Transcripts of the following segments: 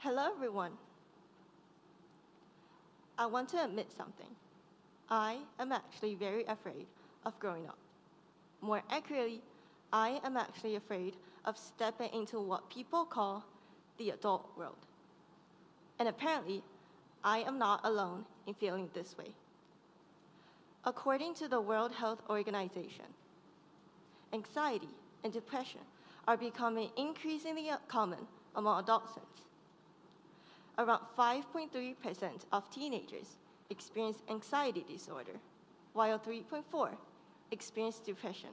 Hello, everyone. I want to admit something. I am actually very afraid of growing up. More accurately, I am actually afraid of stepping into what people call the adult world. And apparently, I am not alone in feeling this way. According to the World Health Organization, anxiety and depression are becoming increasingly common among adolescents. Around 5.3% of teenagers experience anxiety disorder, while 3.4% experience depression.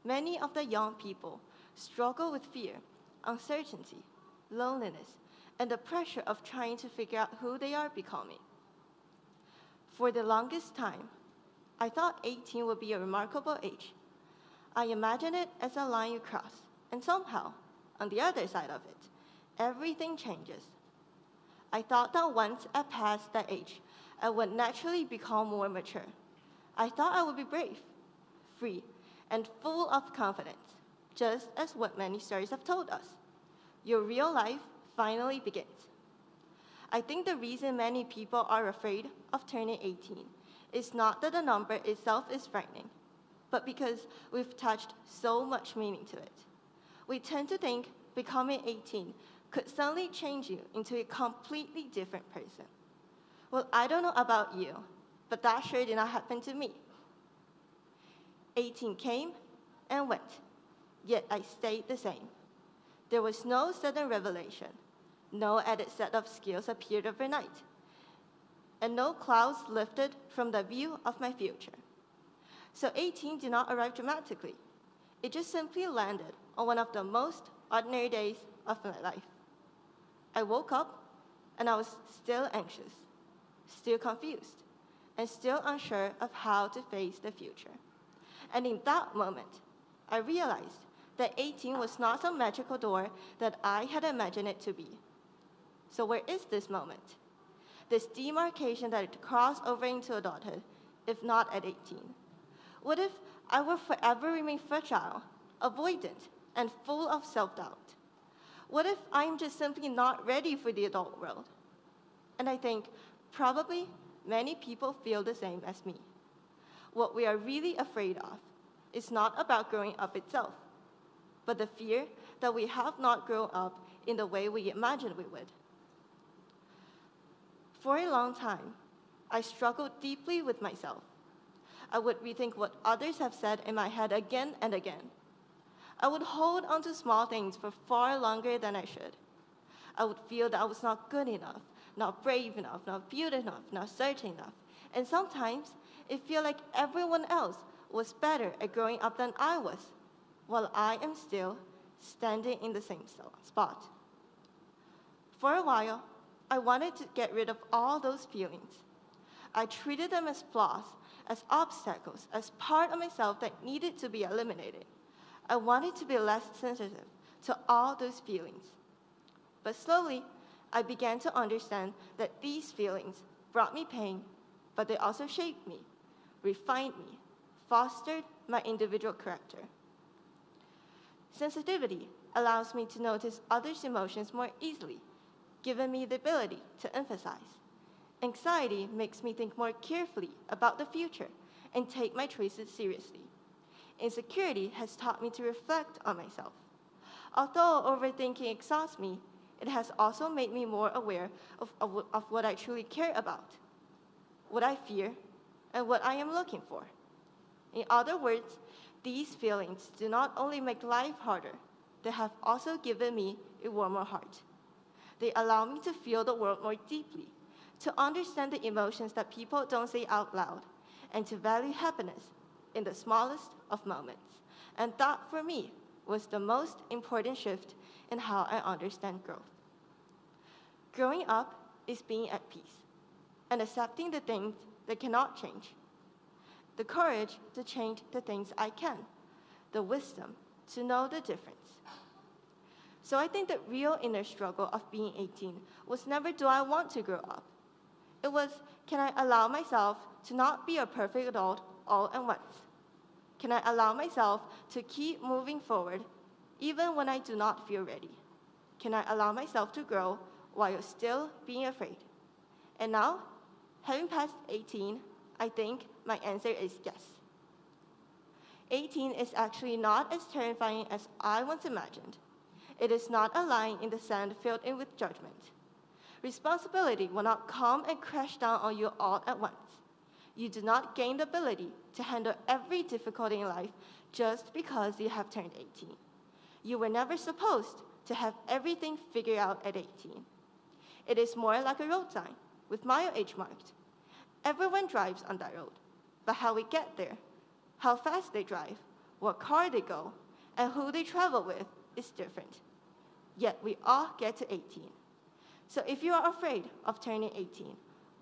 Many of the young people struggle with fear, uncertainty, loneliness, and the pressure of trying to figure out who they are becoming. For the longest time, I thought 18 would be a remarkable age. I imagined it as a line you cross, and somehow, on the other side of it, everything changes. I thought that once I passed that age, I would naturally become more mature. I thought I would be brave, free, and full of confidence, just as what many stories have told us. Your real life finally begins. I think the reason many people are afraid of turning 18 is not that the number itself is frightening, but because we've attached so much meaning to it. We tend to think becoming 18 could suddenly change you into a completely different person. Well, I don't know about you, but that sure did not happen to me. 18 came and went, yet I stayed the same. There was no sudden revelation, no added set of skills appeared overnight, and no clouds lifted from the view of my future. So 18 did not arrive dramatically. It just simply landed on one of the most ordinary days of my life. I woke up and I was still anxious, still confused, and still unsure of how to face the future. And in that moment, I realized that 18 was not some magical door that I had imagined it to be. So where is this moment? This demarcation that it crossed over into adulthood, if not at 18? What if I will forever remain fragile, avoidant, and full of self-doubt? What if I'm just simply not ready for the adult world? And I think probably many people feel the same as me. What we are really afraid of is not about growing up itself, but the fear that we have not grown up in the way we imagined we would. For a long time, I struggled deeply with myself. I would rethink what others have said in my head again and again. I would hold on to small things for far longer than I should. I would feel that I was not good enough, not brave enough, not beautiful enough, not certain enough. And sometimes it felt like everyone else was better at growing up than I was, while I am still standing in the same spot. For a while, I wanted to get rid of all those feelings. I treated them as flaws, as obstacles, as part of myself that needed to be eliminated. I wanted to be less sensitive to all those feelings. But slowly, I began to understand that these feelings brought me pain, but they also shaped me, refined me, fostered my individual character. Sensitivity allows me to notice others' emotions more easily, giving me the ability to emphasize. Anxiety makes me think more carefully about the future and take my choices seriously. Insecurity has taught me to reflect on myself. Although overthinking exhausts me, it has also made me more aware of what I truly care about, what I fear, and what I am looking for. In other words, these feelings do not only make life harder, they have also given me a warmer heart. They allow me to feel the world more deeply, to understand the emotions that people don't say out loud, and to value happiness in the smallest of moments. And that, for me, was the most important shift in how I understand growth. Growing up is being at peace and accepting the things that cannot change, the courage to change the things I can, the wisdom to know the difference. So I think the real inner struggle of being 18 was never, do I want to grow up? It was, can I allow myself to not be a perfect adult all at once? Can I allow myself to keep moving forward even when I do not feel ready? Can I allow myself to grow while you're still being afraid? And now, having passed 18, I think my answer is yes. 18 is actually not as terrifying as I once imagined. It is not a line in the sand filled in with judgment. Responsibility will not come and crash down on you all at once. You do not gain the ability to handle every difficulty in life just because you have turned 18. You were never supposed to have everything figured out at 18. It is more like a road sign with mile age marked. Everyone drives on that road, but how we get there, how fast they drive, what car they go, and who they travel with is different. Yet we all get to 18. So if you are afraid of turning 18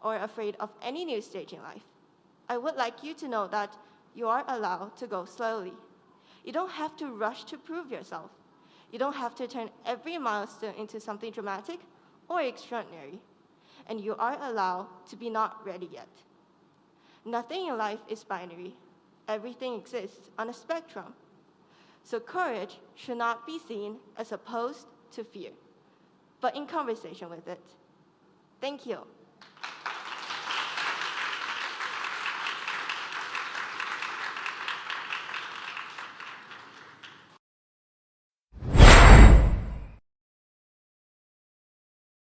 or afraid of any new stage in life, I would like you to know that you are allowed to go slowly. You don't have to rush to prove yourself. You don't have to turn every milestone into something dramatic or extraordinary. And you are allowed to be not ready yet. Nothing in life is binary. Everything exists on a spectrum. So courage should not be seen as opposed to fear, but in conversation with it. Thank you.